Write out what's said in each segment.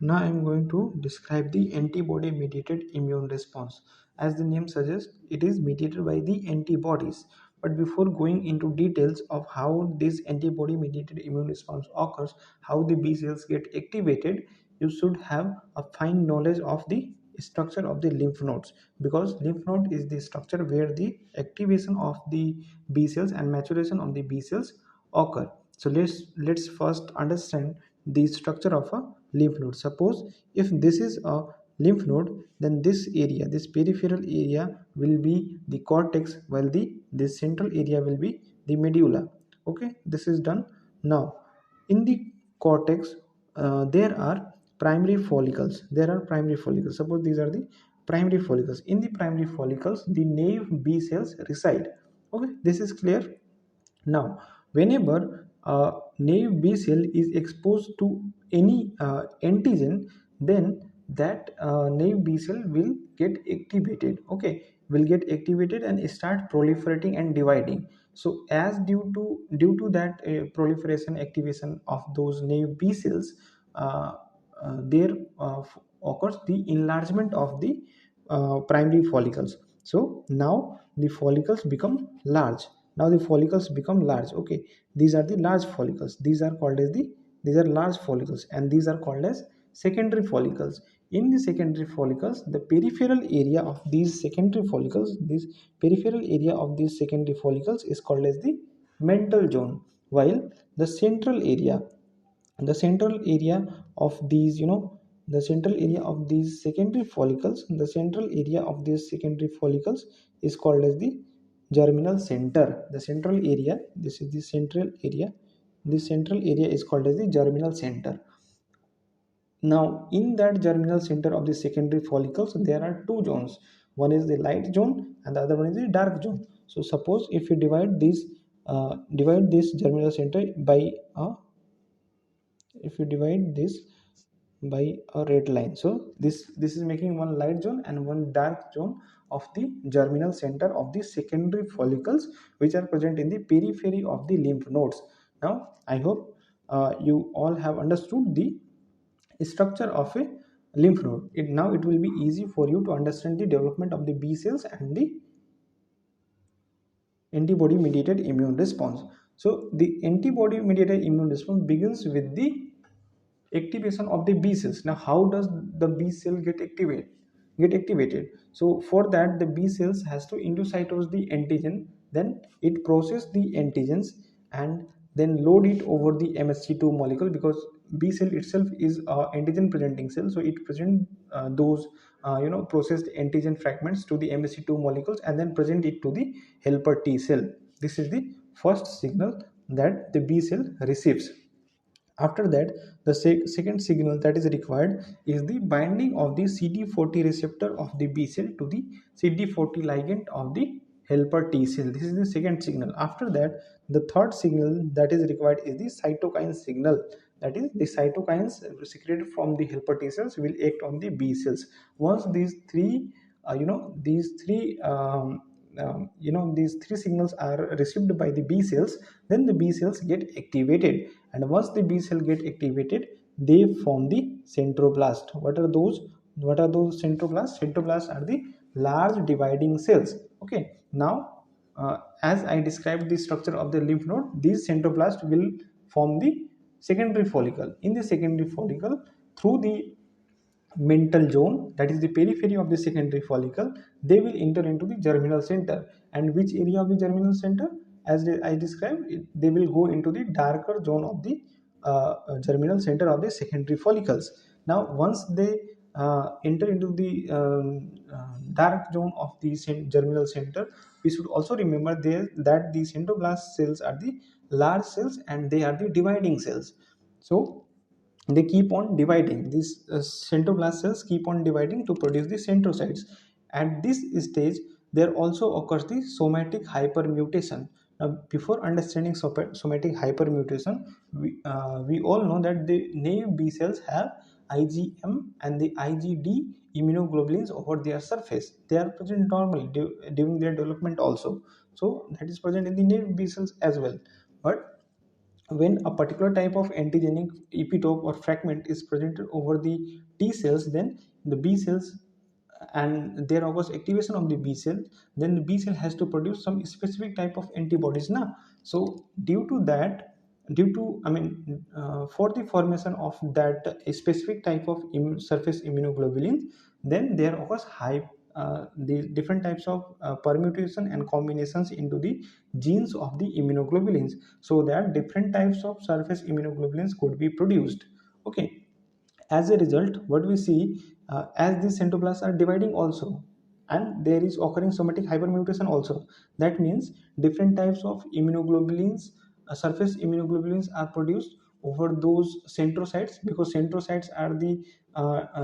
Now I am going to describe the antibody mediated immune response. As the name suggests, it is mediated by the antibodies. But before going into details of how this antibody mediated immune response occurs, how the B cells get activated, you should have a fine knowledge of the structure of the lymph nodes, because lymph node is the structure where the activation of the B cells and maturation of the B cells occur. So let's first understand the structure of a lymph node. Suppose if this is a lymph node, then this area, this peripheral area, will be the cortex, while this central area will be the medulla. Okay, this is done. Now in the cortex, there are primary follicles. Suppose these are the primary follicles. In the primary follicles, the naive B cells reside. Okay, this is clear. Now whenever a naive B cell is exposed to any antigen, then that naive B cell will get activated. Okay, will get activated and start proliferating and dividing. So as due to that proliferation activation of those naive B cells, uh, there occurs the enlargement of the primary follicles. So now the follicles become large. Okay, these are the large follicles. These are large follicles, and these are called as secondary follicles. In the secondary follicles, the peripheral area of these secondary follicles, this peripheral area of these secondary follicles is called as the mental zone, while the central area, the central area of these, the central area of these secondary follicles, is called as the germinal center. The central area, this is the central area, this central area is called as the germinal center. Now in that germinal center of the secondary follicles, there are two zones. One is the light zone and the other one is the dark zone. So suppose if you divide this germinal center by a, if you divide this by a red line, so this is making one light zone and one dark zone of the germinal center of the secondary follicles, which are present in the periphery of the lymph nodes. Now I hope you all have understood the structure of a lymph node. Now it will be easy for you to understand the development of the B cells and the antibody mediated immune response. So the antibody mediated immune response begins with the activation of the B cells. Now how does the B cell get activated? So for that, the B cells has to endocytose the antigen, then it process the antigens and then load it over the MHC2 molecule, because B cell itself is a antigen presenting cell, so it present those processed antigen fragments to the MHC2 molecules and then present it to the helper T cell. This is the first signal that the B cell receives. After that, the second signal that is required is the binding of the CD40 receptor of the B cell to the CD40 ligand of the helper T cell. This is the second signal. After that, the third signal that is required is the cytokine signal. That is, the cytokines secreted from the helper T cells will act on the B cells. Once these three, these three signals are received by the B cells, then the B cells get activated, and once the B cell get activated, they form the centroblast. What are those centroblasts? Centroblasts are the large dividing cells. Okay, now as I described the structure of the lymph node, these centroblasts will form the secondary follicle. In the secondary follicle, through the mental zone, that is the periphery of the secondary follicle, they will enter into the germinal center. And which area of the germinal center? As I described, they will go into the darker zone of the germinal center of the secondary follicles. Now once they enter into the dark zone of the germinal center, we should also remember there that the centroblast cells are the large cells and they are the dividing cells. So they keep on dividing. These centroblast cells keep on dividing to produce the centrocytes. At this stage, there also occurs the somatic hypermutation. Now before understanding somatic hypermutation, we all know that the naive B cells have IgM and the IgD immunoglobulins over their surface. They are present normally during their development also, so that is present in the naive B cells as well. But when a particular type of antigenic epitope or fragment is presented over the T cells, then the B cells, and there occurs activation of the B cell, then the B cell has to produce some specific type of antibodies now. So due to that, due to I mean for the formation of that specific type of surface immunoglobulin, then there occurs high the different types of permutation and combinations into the genes of the immunoglobulins, so that different types of surface immunoglobulins could be produced. Okay, as a result, what we see, as these centroblasts are dividing also, and there is occurring somatic hypermutation also, that means different types of immunoglobulins, surface immunoglobulins are produced over those centrocytes, because centrocytes are the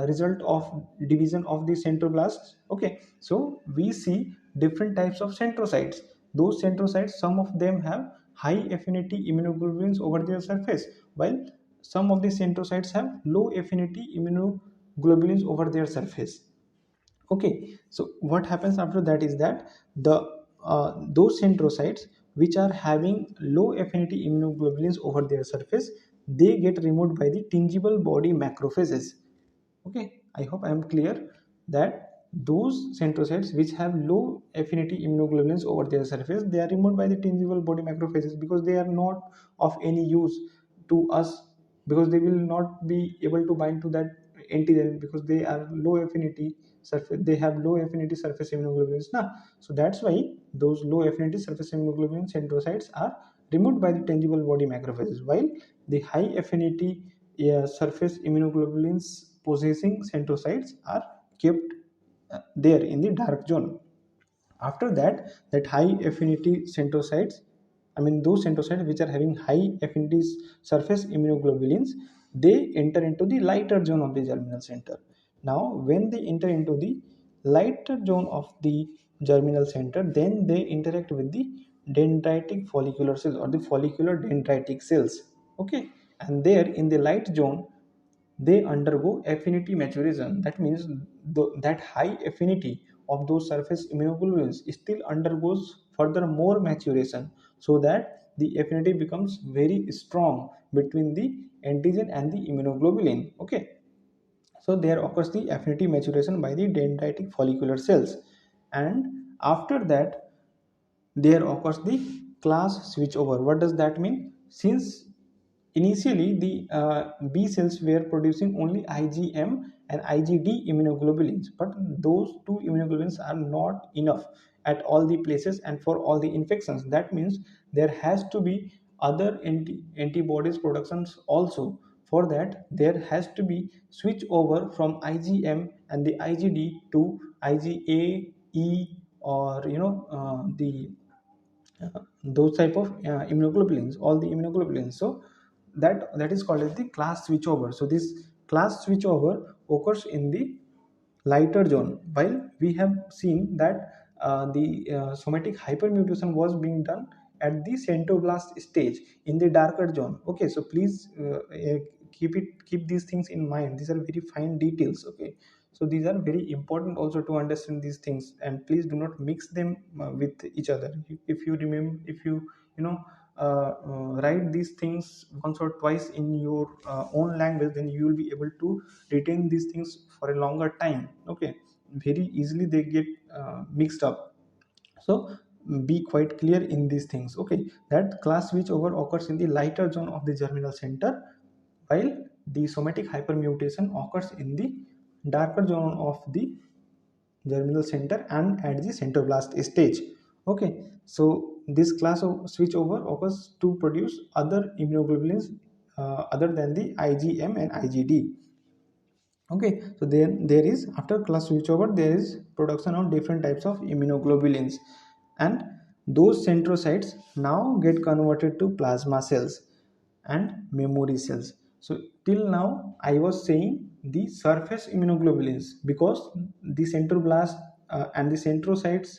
result of division of the centroblasts. Okay, so we see different types of centrocytes. Those centrocytes, some of them have high affinity immunoglobulins over their surface, while some of the centrocytes have low affinity immunoglobulins over their surface. Okay, so what happens after that is that the those centrocytes which are having low affinity immunoglobulins over their surface, they get removed by the tingible body macrophages. Okay, I hope I am clear that those centrocytes which have low affinity immunoglobulins over their surface, they are removed by the tingible body macrophages, because they are not of any use to us, because they will not be able to bind to that antigen, because they are low affinity surface, they have low affinity surface immunoglobulins now. So that's why those low affinity surface immunoglobulin centrocytes are removed by the tangible body macrophages, while the high affinity surface immunoglobulins possessing centrocytes are kept there in the dark zone. After that, that high affinity centrocytes, I mean those centrocytes which are having high affinity surface immunoglobulins, they enter into the lighter zone of the germinal center. Now when they enter into the lighter zone of the germinal center, then they interact with the dendritic follicular cells or the follicular dendritic cells. Okay, and there in the light zone, they undergo affinity maturation. That means that high affinity of those surface immunoglobulins still undergoes further more maturation, so that the affinity becomes very strong between the antigen and the immunoglobulin. Okay, so there occurs the affinity maturation by the dendritic follicular cells, and after that there occurs the class switchover. What does that mean? Since initially the B cells were producing only IgM and IgD immunoglobulins, but those two immunoglobulins are not enough at all the places and for all the infections. That means there has to be other antibodies productions also. For that, there has to be switch over from IgM and the IgD to IgA, E, or the those type of immunoglobulins, all the immunoglobulins. So that is called as the class switchover. So this class switchover occurs in the lighter zone, while we have seen that the somatic hypermutation was being done at the centroblast stage in the darker zone. Okay, so please keep these things in mind. These are very fine details. Okay, so these are very important also to understand these things, and please do not mix them with each other. If you remember, if you know write these things once or twice in your own language, then you will be able to retain these things for a longer time. Okay, very easily they get mixed up. So be quite clear in these things. Okay, that class switchover occurs in the lighter zone of the germinal center, while the somatic hypermutation occurs in the darker zone of the germinal center and at the centroblast stage. Okay, so this class of switchover occurs to produce other immunoglobulins other than the IgM and IgD. Okay, so then there is, after class switchover, there is production of different types of immunoglobulins, and those centrocytes now get converted to plasma cells and memory cells. So till now I was saying the surface immunoglobulins, because the centroblast and the centrocytes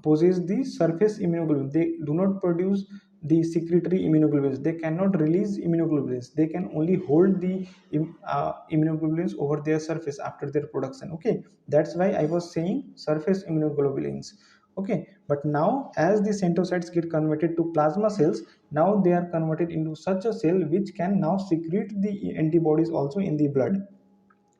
possess the surface immunoglobulins. They do not produce the secretory immunoglobulins. They cannot release immunoglobulins. They can only hold the immunoglobulins over their surface after their production. Okay, that's why I was saying surface immunoglobulins. Okay, but now as the centrocytes get converted to plasma cells, now they are converted into such a cell which can now secrete the antibodies also in the blood.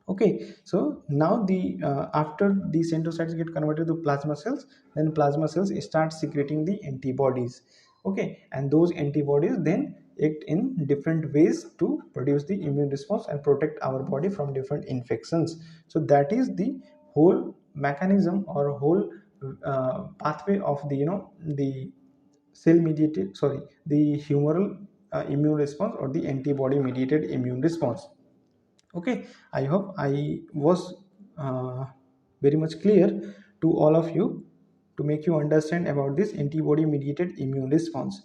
Okay, so now the after the centrocytes get converted to plasma cells, then plasma cells start secreting the antibodies. Okay, and those antibodies then act in different ways to produce the immune response and protect our body from different infections. So that is the whole mechanism or whole pathway of the the cell mediated, sorry, the humoral immune response or the antibody mediated immune response. Okay, I hope I was uh, very much clear to all of you to make you understand about this antibody mediated immune response.